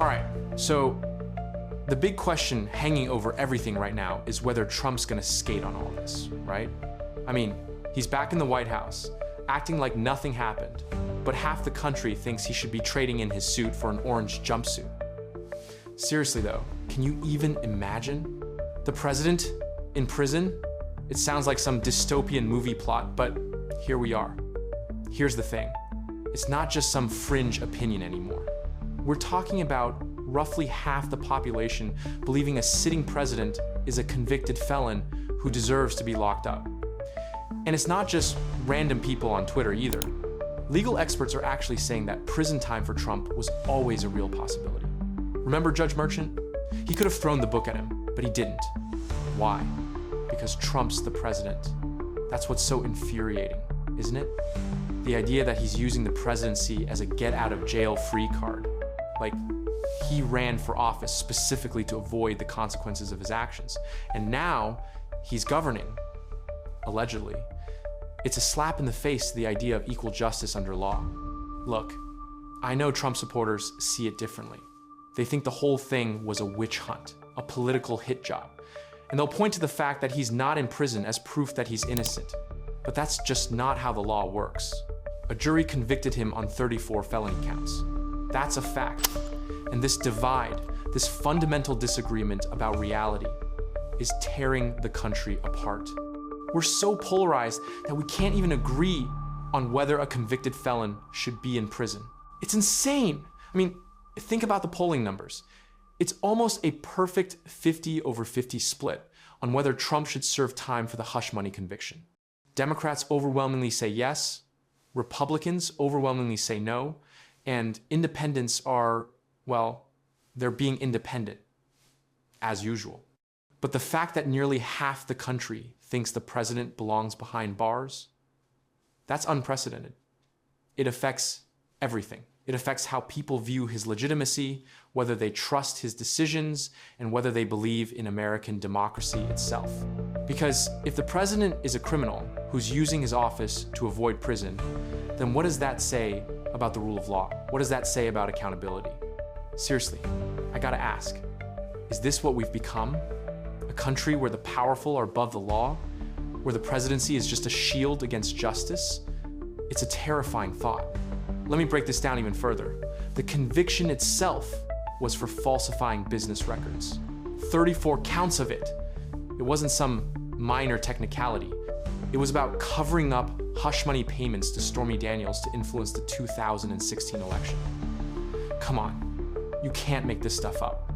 All right, so the big question hanging over everything right now is whether Trump's gonna skate on all this, right? I mean, he's back in the White House, acting like nothing happened, but half the country thinks he should be trading in his suit for an orange jumpsuit. Seriously though, can you even imagine? The president in prison? It sounds like some dystopian movie plot, but here we are. Here's the thing. It's not just some fringe opinion anymore. We're talking about roughly half the population believing a sitting president is a convicted felon who deserves to be locked up. And it's not just random people on Twitter either. Legal experts are actually saying that prison time for Trump was always a real possibility. Remember Judge Merchant? He could have thrown the book at him, but he didn't. Why? Because Trump's the president. That's what's so infuriating, isn't it? The idea that he's using the presidency as a get-out-of-jail-free card. Like, he ran for office specifically to avoid the consequences of his actions. And now, he's governing, allegedly. It's a slap in the face to the idea of equal justice under law. Look, I know Trump supporters see it differently. They think the whole thing was a witch hunt, a political hit job. And they'll point to the fact that he's not in prison as proof that he's innocent. But that's just not how the law works. A jury convicted him on 34 felony counts. That's a fact. And this divide, this fundamental disagreement about reality, is tearing the country apart. We're so polarized that we can't even agree on whether a convicted felon should be in prison. It's insane. I mean, think about the polling numbers. It's almost a perfect 50-over-50 split on whether Trump should serve time for the hush money conviction. Democrats overwhelmingly say yes, Republicans overwhelmingly say no, and independents are, well, they're being independent, as usual. But the fact that nearly half the country thinks the president belongs behind bars, that's unprecedented. It affects everything. It affects how people view his legitimacy, whether they trust his decisions, and whether they believe in American democracy itself. Because if the president is a criminal who's using his office to avoid prison, then what does that say about the rule of law? What does that say about accountability? Seriously, I gotta ask, is this what we've become? A country where the powerful are above the law? Where the presidency is just a shield against justice? It's a terrifying thought. Let me break this down even further. The conviction itself was for falsifying business records. 34 counts of it. It wasn't some minor technicality. It was about covering up hush money payments to Stormy Daniels to influence the 2016 election. Come on, you can't make this stuff up.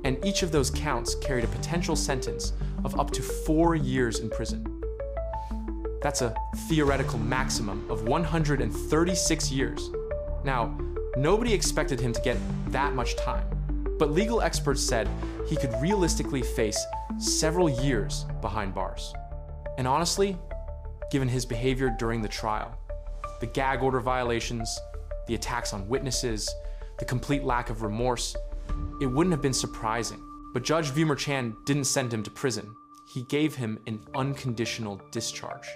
And each of those counts carried a potential sentence of up to 4 years in prison. That's a theoretical maximum of 136 years. Now, nobody expected him to get that much time, but legal experts said he could realistically face several years behind bars. And honestly, given his behavior during the trial, the gag order violations, the attacks on witnesses, the complete lack of remorse, it wouldn't have been surprising. But Judge Merchant didn't send him to prison. He gave him an unconditional discharge.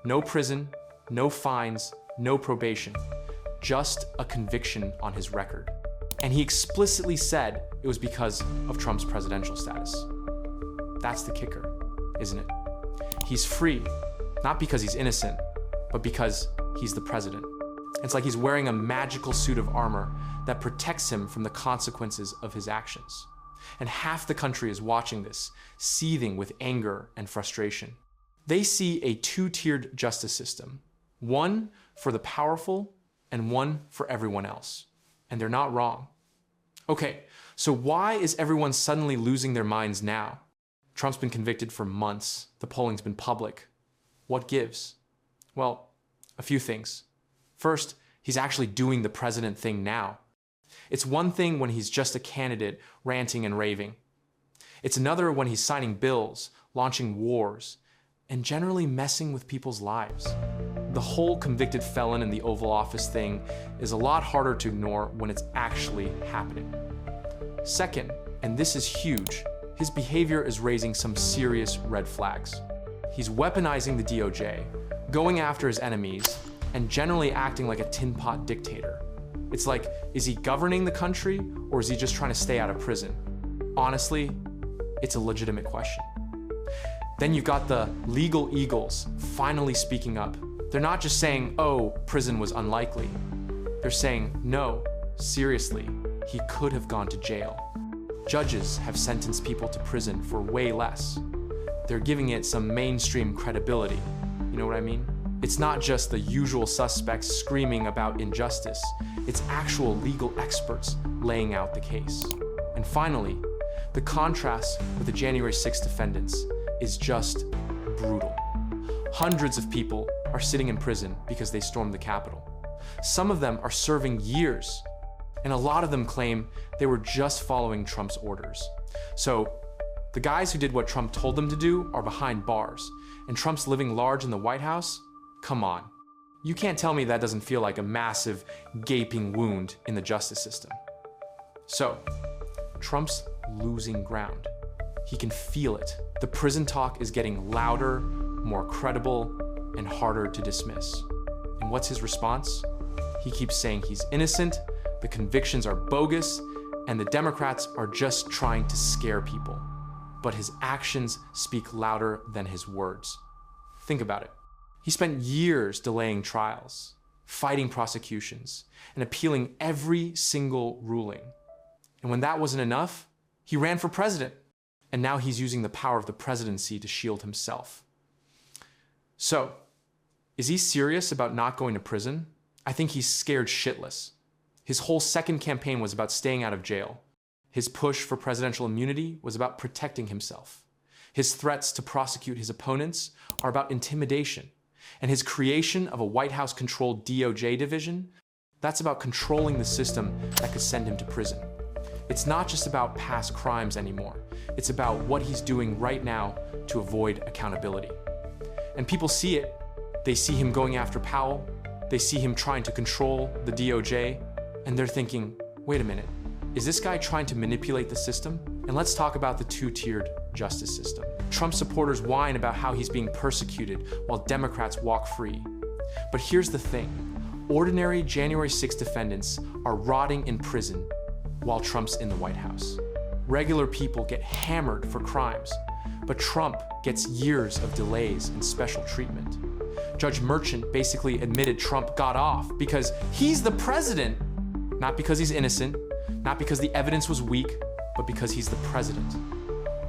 No prison, no fines, no probation, just a conviction on his record. And he explicitly said it was because of Trump's presidential status. That's the kicker, isn't it? He's free, not because he's innocent, but because he's the president. It's like he's wearing a magical suit of armor that protects him from the consequences of his actions. And half the country is watching this, seething with anger and frustration. They see a two-tiered justice system, one for the powerful and one for everyone else. And they're not wrong. Okay, so why is everyone suddenly losing their minds now? Trump's been convicted for months. The polling's been public. What gives? Well, a few things. First, he's actually doing the president thing now. It's one thing when he's just a candidate ranting and raving. It's another when he's signing bills, launching wars, and generally messing with people's lives. The whole convicted felon in the Oval Office thing is a lot harder to ignore when it's actually happening. Second, and this is huge, his behavior is raising some serious red flags. He's weaponizing the DOJ, going after his enemies, and generally acting like a tin pot dictator. It's like, is he governing the country or is he just trying to stay out of prison? Honestly, it's a legitimate question. Then you've got the legal eagles finally speaking up. They're not just saying, oh, prison was unlikely. They're saying, no, seriously, he could have gone to jail. Judges have sentenced people to prison for way less. They're giving it some mainstream credibility. You know what I mean? It's not just the usual suspects screaming about injustice. It's actual legal experts laying out the case. And finally, the contrast with the January 6th defendants is just brutal. Hundreds of people are sitting in prison because they stormed the Capitol. Some of them are serving years, and a lot of them claim they were just following Trump's orders. So the guys who did what Trump told them to do are behind bars, and Trump's living large in the White House? Come on. You can't tell me that doesn't feel like a massive, gaping wound in the justice system. So, Trump's losing ground. He can feel it. The prison talk is getting louder, more credible, and harder to dismiss. And what's his response? He keeps saying he's innocent, the convictions are bogus, and the Democrats are just trying to scare people. But his actions speak louder than his words. Think about it. He spent years delaying trials, fighting prosecutions, and appealing every single ruling. And when that wasn't enough, he ran for president. And now he's using the power of the presidency to shield himself. So, is he serious about not going to prison? I think he's scared shitless. His whole second campaign was about staying out of jail. His push for presidential immunity was about protecting himself. His threats to prosecute his opponents are about intimidation. And his creation of a White House-controlled DOJ division, that's about controlling the system that could send him to prison. It's not just about past crimes anymore. It's about what he's doing right now to avoid accountability. And people see it. They see him going after Powell. They see him trying to control the DOJ. And they're thinking, wait a minute, is this guy trying to manipulate the system? And let's talk about the two-tiered justice system. Trump supporters whine about how he's being persecuted while Democrats walk free. But here's the thing. Ordinary January 6th defendants are rotting in prison while Trump's in the White House. Regular people get hammered for crimes, but Trump gets years of delays and special treatment. Judge Merchant basically admitted Trump got off because he's the president, not because he's innocent, not because the evidence was weak, but because he's the president.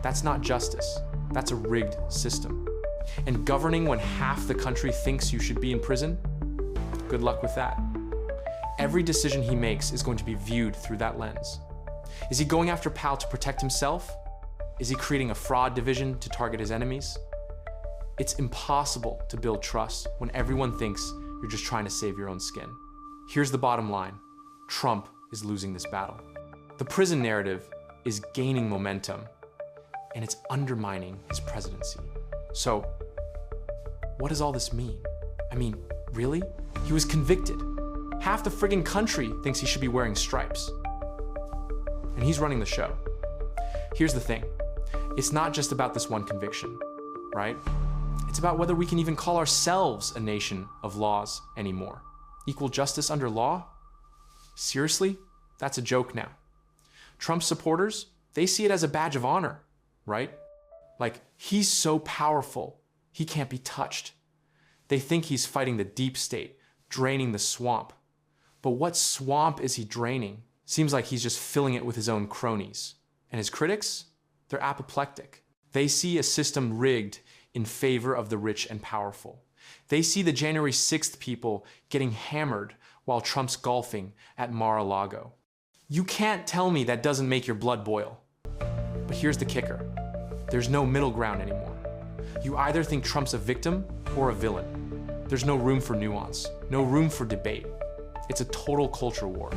That's not justice. That's a rigged system. And governing when half the country thinks you should be in prison? Good luck with that. Every decision he makes is going to be viewed through that lens. Is he going after Powell to protect himself? Is he creating a fraud division to target his enemies? It's impossible to build trust when everyone thinks you're just trying to save your own skin. Here's the bottom line. Trump is losing this battle. The prison narrative is gaining momentum, and it's undermining his presidency. So, what does all this mean? I mean, really? He was convicted. Half the friggin' country thinks he should be wearing stripes. And he's running the show. Here's the thing. It's not just about this one conviction, right? It's about whether we can even call ourselves a nation of laws anymore. Equal justice under law? Seriously? That's a joke now. Trump's supporters, they see it as a badge of honor, right? Like, he's so powerful, he can't be touched. They think he's fighting the deep state, draining the swamp. But what swamp is he draining? Seems like he's just filling it with his own cronies. And his critics? They're apoplectic. They see a system rigged in favor of the rich and powerful. They see the January 6th people getting hammered while Trump's golfing at Mar-a-Lago. You can't tell me that doesn't make your blood boil. But here's the kicker. There's no middle ground anymore. You either think Trump's a victim or a villain. There's no room for nuance, no room for debate. It's a total culture war.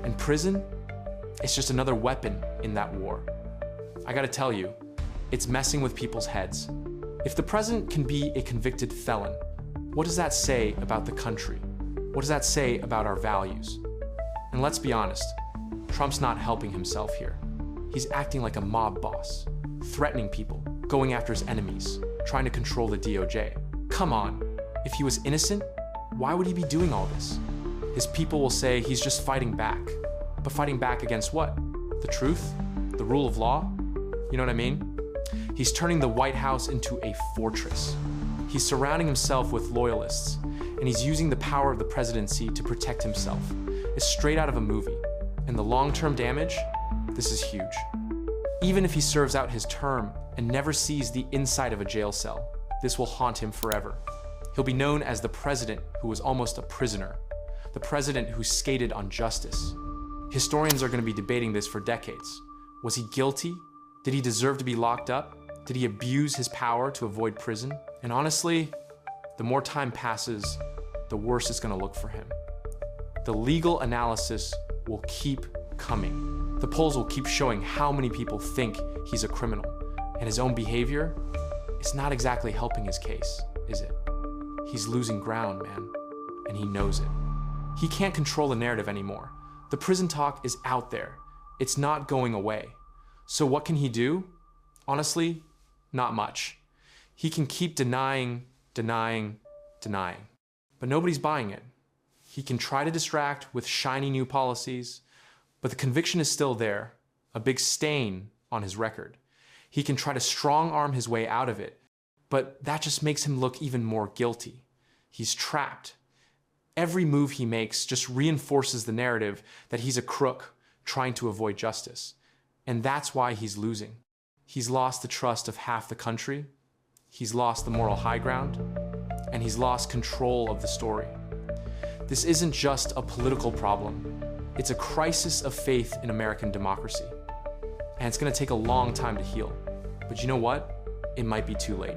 And prison, it's just another weapon in that war. I gotta tell you, it's messing with people's heads. If the president can be a convicted felon, what does that say about the country? What does that say about our values? And let's be honest, Trump's not helping himself here. He's acting like a mob boss, threatening people, going after his enemies, trying to control the DOJ. Come on, if he was innocent, why would he be doing all this? His people will say he's just fighting back. But fighting back against what? The truth? The rule of law? You know what I mean? He's turning the White House into a fortress. He's surrounding himself with loyalists, and he's using the power of the presidency to protect himself. It's straight out of a movie. And the long-term damage? This is huge. Even if he serves out his term and never sees the inside of a jail cell, this will haunt him forever. He'll be known as the president who was almost a prisoner, the president who skated on justice. Historians are going to be debating this for decades. Was he guilty? Did he deserve to be locked up? Did he abuse his power to avoid prison? And honestly, the more time passes, the worse it's going to look for him. The legal analysis will keep coming. The polls will keep showing how many people think he's a criminal, and his own behavior is not exactly helping his case, is it? He's losing ground, man, and he knows it. He can't control the narrative anymore. The prison talk is out there. It's not going away. So what can he do? Honestly, not much. He can keep denying, but nobody's buying it. He can try to distract with shiny new policies, but the conviction is still there, a big stain on his record. He can try to strong-arm his way out of it, but that just makes him look even more guilty. He's trapped. Every move he makes just reinforces the narrative that he's a crook trying to avoid justice. And that's why he's losing. He's lost the trust of half the country, he's lost the moral high ground, and he's lost control of the story. This isn't just a political problem. It's a crisis of faith in American democracy. And it's going to take a long time to heal. But you know what? It might be too late.